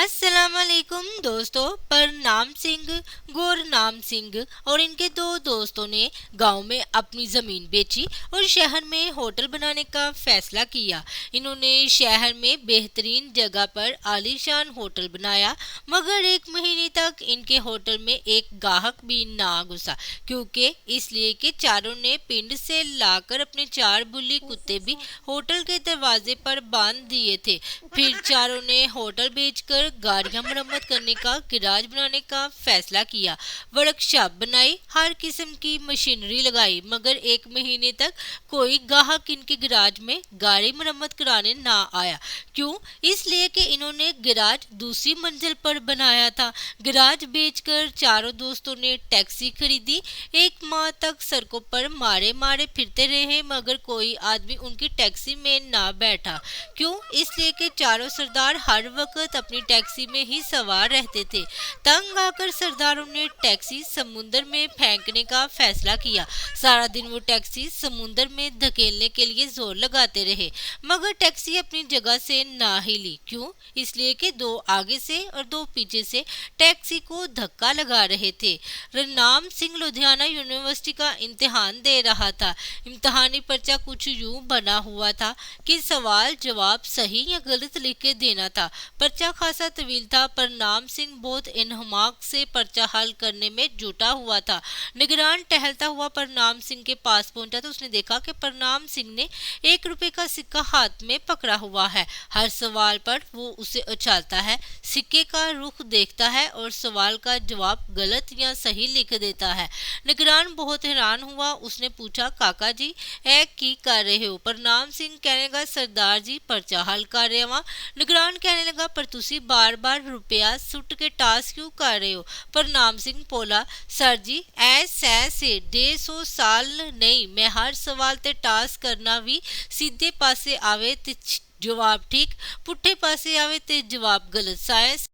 अस्सलाम वालेकुम दोस्तों। परनाम सिंह, गुरनाम सिंह और इनके दो दोस्तों ने गांव में अपनी जमीन बेची और शहर में होटल बनाने का फैसला किया। इन्होंने शहर में बेहतरीन जगह पर आलीशान होटल बनाया, मगर एक महीने तक इनके होटल में एक गाहक भी ना घुसा, क्योंकि इसलिए कि चारों ने पिंड से लाकर अपने चार बुल्ली कुत्ते भी होटल के दरवाजे पर बांध दिए थे। फिर चारों ने होटल बेचकर गाड़ियां मरम्मत करने का गिराज बनाने का फैसला किया। वर्कशॉप बनाई, हर किस्म की मशीनरी लगाई, मगर एक महीने तक कोई गाहक इनके गिराज में गाड़ी मरम्मत कराने ना आया। क्यों? इसलिए कि इन्होंने गिराज दूसरी मंजिल पर बनाया था। गिराज बेचकर चारों दोस्तों ने टैक्सी खरीदी। एक माह तक सड़कों पर मारे मारे फिरते रहे, मगर कोई आदमी उनकी टैक्सी में ना बैठा। क्यों? इसलिए कि चारों सरदार हर वक्त अपनी टैक्सी में ही सवार रहते थे। तंग आकर सरदारों ने टैक्सी समुंदर में फेंकने का फैसला किया। सारा दिन वो टैक्सी समुंदर में धकेलने के लिए जोर लगाते रहे, मगर टैक्सी अपनी जगह से ना हिली। क्यों? इसलिए कि दो आगे से और दो पीछे से टैक्सी को धक्का लगा रहे थे। रनाम सिंह लुधियाना यूनिवर्सिटी का इम्तिहान दे रहा था। इम्तिहानी पर्चा कुछ यूं बना हुआ था कि सवाल जवाब सही या गलत लिख के देना था। पर्चा खासा तवील था। परनाम सिंह बहुत इन्हमाक से पर्चा हल करने में जुटा हुआ था। निगरान टहलता हुआ परनाम सिंह के पास पहुंचा तो उसने देखा कि परनाम सिंह ने 1 रुपए का सिक्का हाथ में पकड़ा हुआ है। हर सवाल पर वो उसे उछालता है, सिक्के का रुख देखता है और सवाल का जवाब गलत या सही लिख देता है। निगरान बहुत हैरान हुआ। उसने पूछा, काका जी ऐ की कर रहे हो? परनाम सिंह कहने लगा, सरदार जी पर्चा हल कर रहे वा। निगरान कहने लगा, पर तुसी बार बार रुपया सुट के टास क्यों कर रहे हो? परनाम सिंह बोला, सर जी ऐसे 150 साल नहीं, मैं हर सवाल ते टास करना भी सीधे पासे आवे ते जवाब ठीक, पुट्ठे पासे आवे ते जवाब गलत। साइंस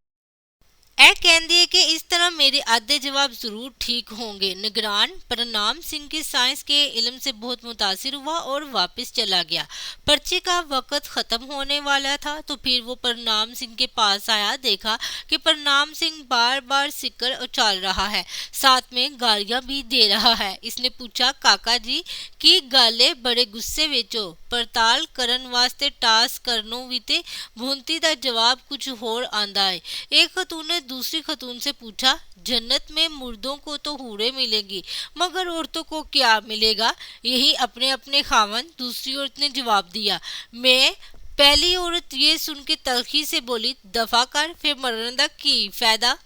ए कहती है कि इस तरह मेरे आधे जवाब जरूर ठीक होंगे। निगरान परनाम सिंह के साइंस के इल्म से बहुत मुतासिर हुआ और वापस चला गया। पर्चे का वक्त खत्म होने वाला था तो फिर वो परनाम सिंह के पास आया। देखा कि परनाम सिंह बार बार सिक्कर उछाल रहा है, साथ में गालियां भी दे रहा है। इसने पूछा, काका जी की गाले बड़े गुस्से विचो पड़ताल करन वास्ते टास करनो भी ते भूनती दा जवाब कुछ होर आंदा है। एक खतून ने दूसरी खतून से पूछा, जन्नत में मुर्दों को तो हूरें मिलेंगी, मगर औरतों को क्या मिलेगा? यही अपने अपने खावन। दूसरी औरत ने जवाब दिया, मैं। पहली औरत ये सुन के तलखी से बोली, दफा कर, फिर मरने दा की फायदा।